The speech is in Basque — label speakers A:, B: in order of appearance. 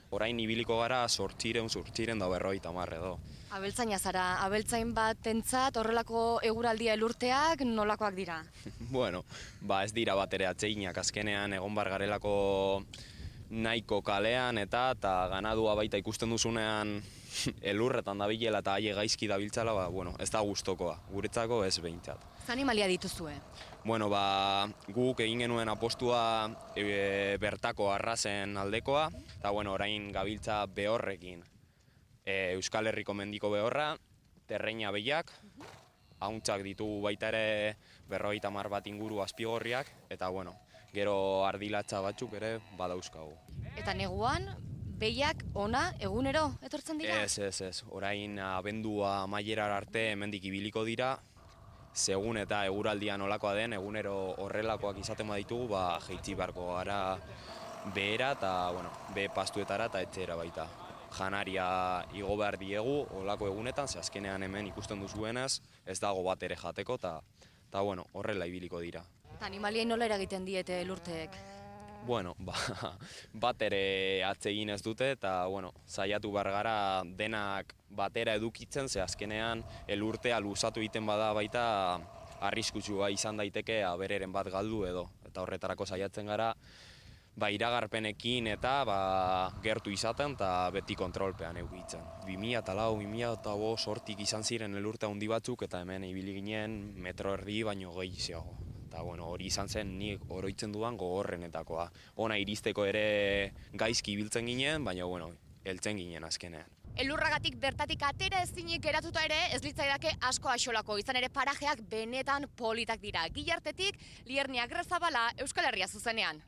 A: Orain ibiliko gara 800 edo.
B: Abeltzaina zara, abeltzain batentzat horrelako eguraldia elurteak nolakoak dira?
A: Bueno, ez dira bat ere atseginak, azkenean egon bar garelako nahiko kalean eta ganadua baita ikusten duzunean elurretan dabilela eta haie gaizki dabiltzala, ez da gustokoa, guretzako ez behintzat.
B: Ze animalia dituzue?
A: Bueno, guk egin genuen apostua bertako arrazen aldekoa, eta orain gabiltza behorrekin. Euskal Herriko mendiko behorra, terreina behiak, hauntzak ditugu baita ere 50 bat inguru azpigorriak, eta gero ardilatza batzuk ere badauzkagu.
B: Eta neguan, behiak ona egunero etortzen dira?
A: Ez. Orain abendua amaierar arte hemendik ibiliko dira, segun eta eguraldia nolakoa den, egunero horrelakoak izaten baditugu, jaitsi beharko gara behera eta behe pastuetara eta etxera baita. Janaria igo behar diegu, olako egunetan, ze azkenean hemen ikusten duzuenez, ez dago bat ere jateko eta horrela ibiliko dira.
B: Animaliei nola eragiten diete elurteek?
A: Bat ere atsegin ez dute eta saiatu behar gara denak batera edukitzen, ze azkenean elurtea luzatu egiten bada baita arriskutsua izan daiteke abereren bat galdu edo. Eta horretarako saiatzen gara iragarpenekin eta gertu izaten eta beti kontrolpean eukitzen. 2004-2005 sortik izan ziren elurte handi batzuk eta hemen ibili ginen 1,5 metro baino gehiago. Eta hori izan zen nik oroitzen dudan gogorrenetakoa. Ona iristeko ere gaizki ibiltzen ginen, baina heltzen ginen azkenean.
B: Elurragatik bertatik atera ezinik geratuta ere ez litzaidake asko axolako, izan ere parajeak benetan politak dira. Gilartetik, Liernia Agrezabala, Euskal Herria zuzenean.